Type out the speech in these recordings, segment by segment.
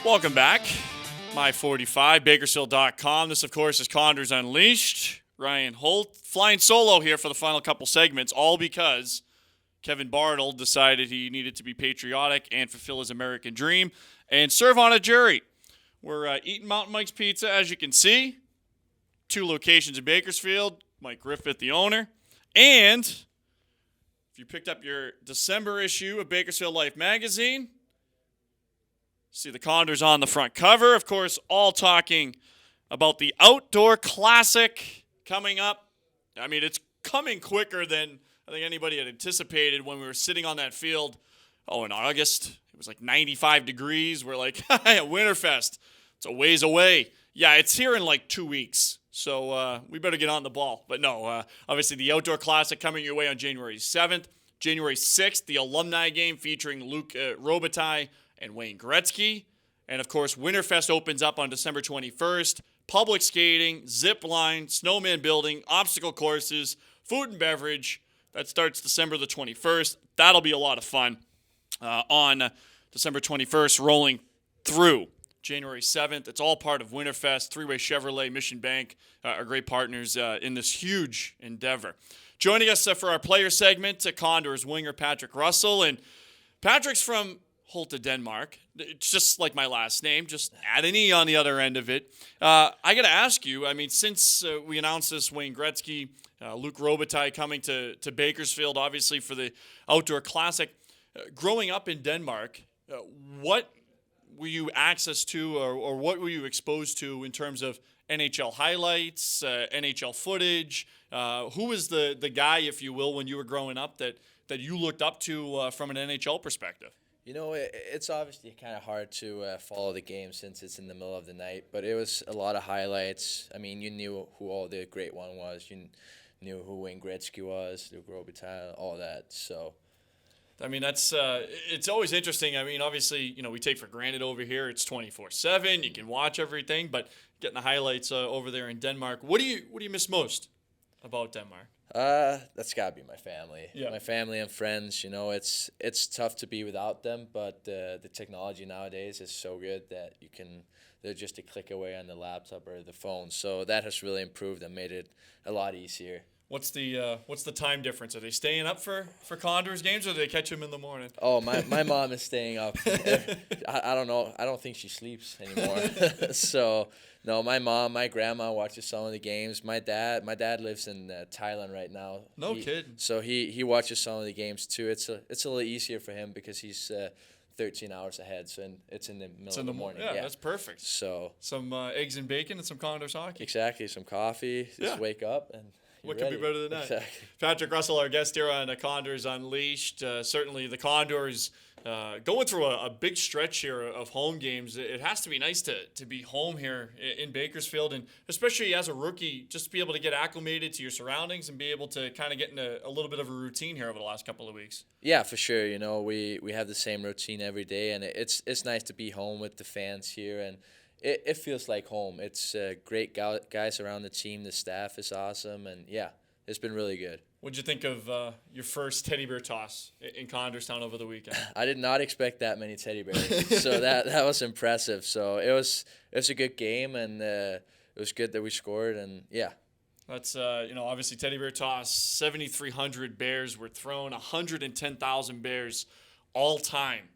Welcome back. My45, Bakersfield.com. This, of course, is Condors Unleashed. Ryan Holt flying solo here for the final couple segments, all because Kevin Bartle decided he needed to be patriotic and fulfill his American dream and serve on a jury. We're eating Mountain Mike's Pizza, as you can see. 2 locations in Bakersfield. Mike Griffith, the owner. And if you picked up your December issue of Bakersfield Life magazine, see the Condors on the front cover. Of course, all talking about the outdoor classic coming up. I mean, it's coming quicker than I think anybody had anticipated when we were sitting on that field. Oh, in August, it was like 95 degrees. We're like, Winterfest, it's a ways away. Yeah, it's here in like 2 weeks. So we better get on the ball. But no, obviously the Outdoor Classic coming your way on January 7th. January 6th, the alumni game featuring Luke Robitaille and Wayne Gretzky. And, of course, Winterfest opens up on December 21st. Public skating, zip line, snowman building, obstacle courses, food and beverage. That starts December the 21st. That'll be a lot of fun on December 21st, rolling through January 7th. It's all part of Winterfest. Three-Way Chevrolet, Mission Bank are great partners in this huge endeavor. Joining us for our player segment, Condors winger Patrick Russell. And Patrick's from Holte, Denmark. It's just like my last name, just add an E on the other end of it. I got to ask you, I mean, since we announced this, Wayne Gretzky, Luke Robitaille coming to Bakersfield, obviously for the Outdoor Classic, growing up in Denmark, what were you access to or what were you exposed to in terms of NHL highlights, NHL footage? Who was the guy, if you will, when you were growing up that you looked up to from an NHL perspective? You know, it's obviously kind of hard to follow the game since it's in the middle of the night, but it was a lot of highlights. I mean, you knew who all the great one was. You knew who Wayne Gretzky was, Luke Robitaille, all that. So, I mean, that's it's always interesting. I mean, obviously, you know, we take for granted over here it's 24/7. You can watch everything, but getting the highlights over there in Denmark, what do you miss most about Denmark? That's gotta be my family. Yeah. My family and friends. You know, it's tough to be without them, but the technology nowadays is so good that they're just a click away on the laptop or the phone. So that has really improved and made it a lot easier. What's the time difference? Are they staying up for Condors games, or do they catch them in the morning? Oh, my mom is staying up. I don't know. I don't think she sleeps anymore. So, no, my grandma watches some of the games. My dad lives in Thailand right now. No kidding. So he watches some of the games too. It's a little easier for him because he's 13 hours ahead. So it's in the middle of the morning. Yeah, that's perfect. So some eggs and bacon and some Condors hockey. Exactly. Some coffee. Just wake up and. What could be better than that? Exactly. Patrick Russell, our guest here on Condors Unleashed. Certainly the Condors going through a big stretch here of home games. It has to be nice to be home here in Bakersfield, and especially as a rookie, just to be able to get acclimated to your surroundings and be able to kind of get in a little bit of a routine here over the last couple of weeks. Yeah, for sure. You know, we have the same routine every day, and it's nice to be home with the fans here, and it feels like home. It's great guys around the team. The staff is awesome, and yeah, it's been really good. What'd you think of your first teddy bear toss in Condorstown over the weekend? I did not expect that many teddy bears, so that was impressive. So it was a good game, and it was good that we scored, and yeah. That's, obviously teddy bear toss, 7,300 bears were thrown, 110,000 bears all time.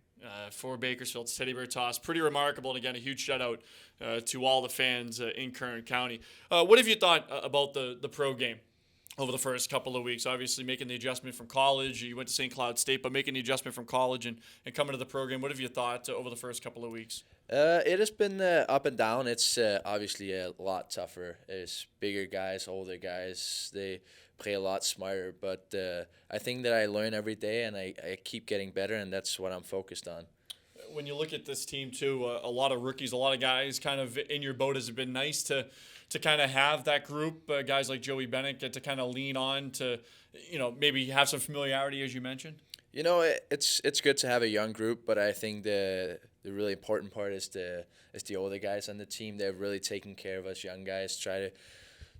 For Bakersfield's Teddy Bear Toss. Pretty remarkable, and again, a huge shout-out to all the fans in Kern County. What have you thought about the pro game over the first couple of weeks? Obviously, making the adjustment from college. You went to St. Cloud State, but making the adjustment from college and coming to the program. What have you thought over the first couple of weeks? It has been up and down. It's obviously a lot tougher. There's bigger guys, older guys. They play a lot smarter, but I think that I learn every day, and I keep getting better, and that's what I'm focused on. When you look at this team, too, a lot of rookies, a lot of guys kind of in your boat. Has it been nice to kind of have that group, guys like Joey Bennett, get to kind of lean on to, maybe have some familiarity, as you mentioned? You know, it's good to have a young group, but I think the really important part is the older guys on the team. They're really taking care of us young guys, try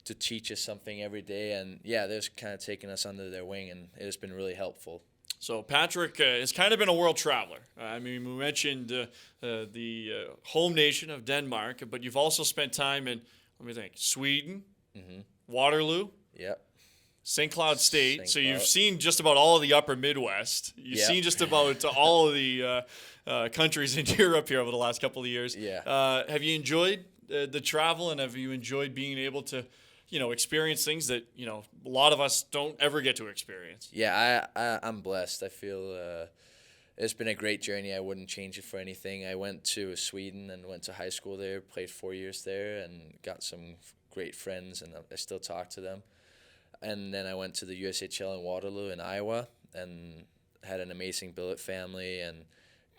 to teach us something every day, and yeah, they're kind of taking us under their wing, and it has been really helpful. So Patrick has kind of been a world traveler. I mean, we mentioned the home nation of Denmark, but you've also spent time in, let me think, Sweden, Waterloo, Yep. St. Cloud State. St. So you've Cloud. seen just about all of the upper Midwest. You've Yep. seen just about all of the countries in Europe here over the last couple of years. Yeah. Have you enjoyed the travel, and have you enjoyed being able to, experience things that, a lot of us don't ever get to experience? Yeah, I'm blessed. I feel it's been a great journey. I wouldn't change it for anything. I went to Sweden and went to high school there, played 4 years there, and got some great friends, and I still talk to them. And then I went to the USHL in Waterloo in Iowa and had an amazing billet family and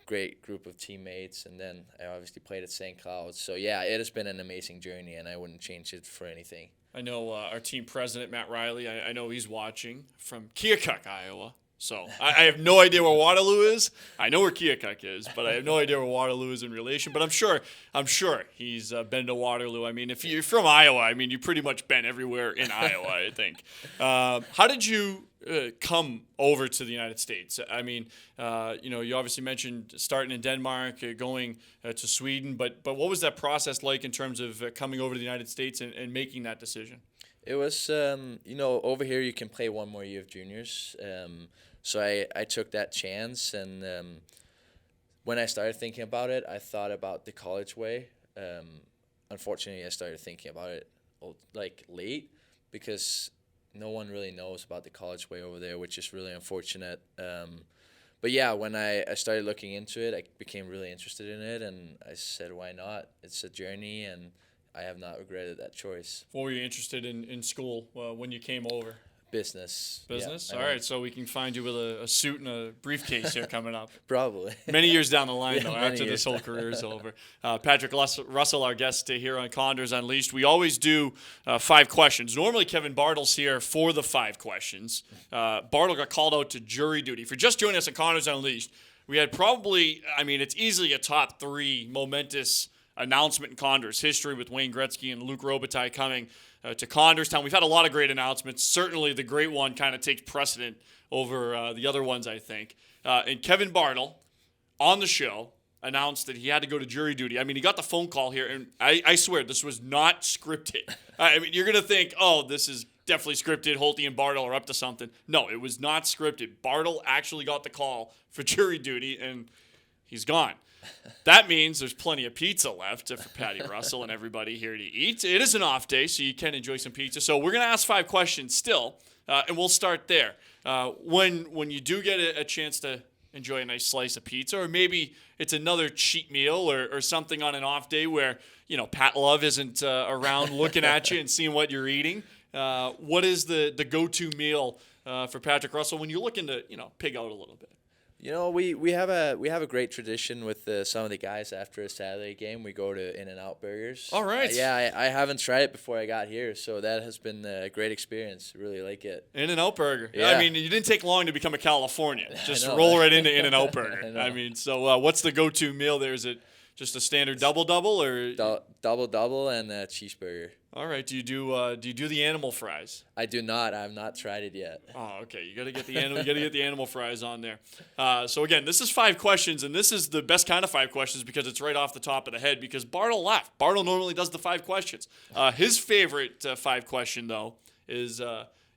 great group of teammates. And then I obviously played at St. Cloud. So, yeah, it has been an amazing journey, and I wouldn't change it for anything. I know our team president, Matt Riley, I know he's watching from Keokuk, Iowa. So I have no idea where Waterloo is. I know where Keokuk is, but I have no idea where Waterloo is in relation. But I'm sure he's been to Waterloo. I mean, if you're from Iowa, I mean, you've pretty much been everywhere in Iowa, I think. How did you come over to the United States? I mean, you obviously mentioned starting in Denmark, going to Sweden, but what was that process like in terms of coming over to the United States and making that decision? It was, over here you can play one more year of juniors. So I took that chance, and when I started thinking about it, I thought about the college way. Unfortunately, I started thinking about it late, because no one really knows about the college way over there, which is really unfortunate. But yeah, when I started looking into it, I became really interested in it, and I said, why not? It's a journey, and I have not regretted that choice. What were you interested in school when you came over? Business. Business? Yeah, all right, so we can find you with a suit and a briefcase here coming up. Probably. Many years down the line, though, many after years. this whole career is over. Patrick Russell, our guest here on Condors Unleashed. We always do 5 questions. Normally, Kevin Bartle's here for the 5 questions. Bartle got called out to jury duty. If you're just joining us on Condors Unleashed, we had probably, it's easily a top 3 momentous announcement in Condors history with Wayne Gretzky and Luc Robitaille coming to Condorstown. We've had a lot of great announcements. Certainly the great one kind of takes precedent over the other ones, I think. And Kevin Bartle, on the show, announced that he had to go to jury duty. I mean, he got the phone call here, and I swear this was not scripted. I mean, you're going to think, oh, this is definitely scripted. Holtby and Bartle are up to something. No, it was not scripted. Bartle actually got the call for jury duty, and he's gone. That means there's plenty of pizza left for Patty Russell and everybody here to eat. It is an off day, so you can enjoy some pizza. So we're going to ask 5 questions still, and we'll start there. When you do get a chance to enjoy a nice slice of pizza, or maybe it's another cheat meal or something on an off day where, Pat Love isn't around looking at you and seeing what you're eating, what is the go-to meal for Patrick Russell when you're looking to, pig out a little bit? We have a great tradition with some of the guys after a Saturday game. We go to In-N-Out Burgers. All right. I haven't tried it before I got here, so that has been a great experience. Really like it. In-N-Out Burger. Yeah. I mean, you didn't take long to become a Californian. Just know. roll right into In-N-Out Burger. I I mean, so what's the go-to meal there? Is it just a standard double-double or? Double and a cheeseburger. All right. Do you do the animal fries? I do not. I have not tried it yet. Oh, okay. You got to get the animal. You got to get the animal fries on there. So again, this is 5 questions, and this is the best kind of 5 questions because it's right off the top of the head. Because Bartle left. Bartle normally does the 5 questions. His favorite 5 question though is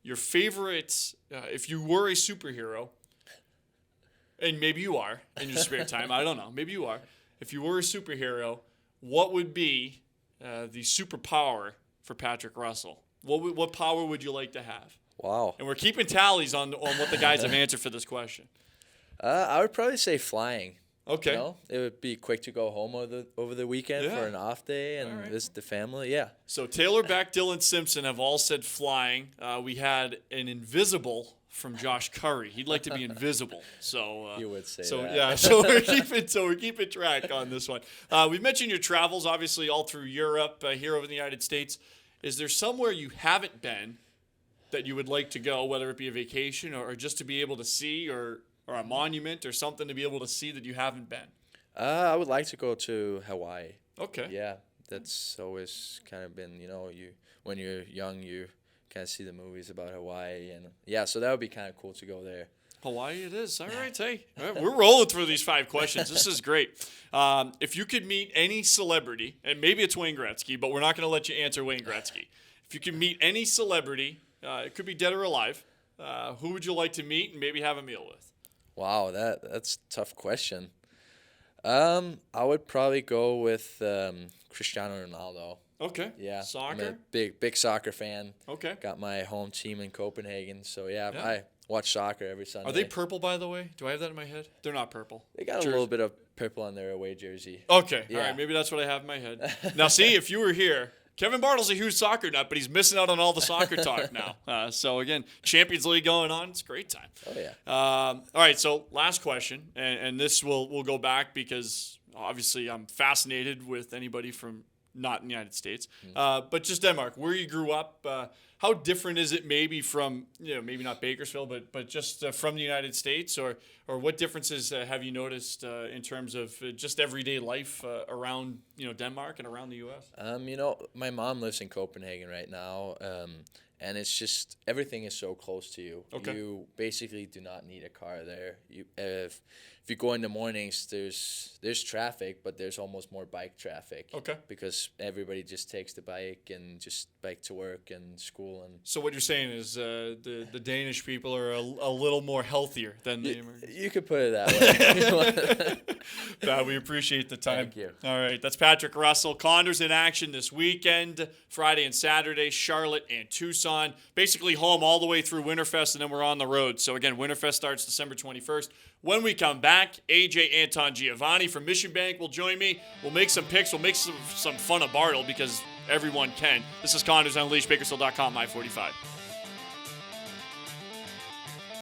your favorite. If you were a superhero, and maybe you are in your spare time. I don't know. Maybe you are. If you were a superhero, what would be the superpower for Patrick Russell? What power would you like to have? Wow. And we're keeping tallies on what the guys have answered for this question. I would probably say flying. Okay. It would be quick to go home over the weekend for an off day and visit the family. Yeah. So Taylor Beck, Dylan Simpson have all said flying. We had an invisible from Josh Curry. He'd like to be invisible. So you would say so that. Yeah. So we're keeping track on this one. We've mentioned your travels, obviously all through Europe, here over the United States. Is there somewhere you haven't been that you would like to go, whether it be a vacation or just to be able to see, or a monument or something to be able to see that you haven't been? I would like to go to Hawaii. Okay. Yeah, that's always kind of been, when you're young, you kind of see the movies about Hawaii. And yeah, so that would be kind of cool to go there. Hawaii it is. All right, hey. We're rolling through these 5 questions. This is great. If you could meet any celebrity, and maybe it's Wayne Gretzky, but we're not going to let you answer Wayne Gretzky. If you could meet any celebrity, it could be dead or alive, who would you like to meet and maybe have a meal with? Wow, that's a tough question. I would probably go with Cristiano Ronaldo. Okay. Yeah, Soccer? I'm a big soccer fan. Okay. Got my home team in Copenhagen, so yeah. Yeah. I watch soccer every Sunday. Are they purple, by the way? Do I have that in my head? They're not purple. They got a little bit of purple on their away jersey. Okay. Yeah. All right. Maybe that's what I have in my head. Now, see, if you were here, Kevin Bartle's a huge soccer nut, but he's missing out on all the soccer talk now. So, again, Champions League going on. It's a great time. Oh, yeah. All right. So, last question, and this will go back because, obviously, I'm fascinated with anybody from not in the United States, but just Denmark, where you grew up. How different is it maybe from, maybe not Bakersfield, but just from the United States, or what differences have you noticed in terms of just everyday life around, Denmark and around the U.S.? My mom lives in Copenhagen right now, and it's just everything is so close to you. Okay. You basically do not need a car there. If you go in the mornings, there's traffic, but there's almost more bike traffic. Okay. Because everybody just takes the bike and just bike to work and school. And So what you're saying is the Danish people are a little more healthier than the Americans. you could put it that way. Pat, we appreciate the time. Thank you. All right, that's Patrick Russell. Condors in action this weekend, Friday and Saturday, Charlotte and Tucson. Basically home all the way through Winterfest, and then we're on the road. So again, Winterfest starts December 21st. When we come back, AJ Anton Giovanni from Mission Bank will join me. We'll make some picks. We'll make some fun of Bartle because everyone can. This is Condors Unleashed, Bakersfield.com, I-45.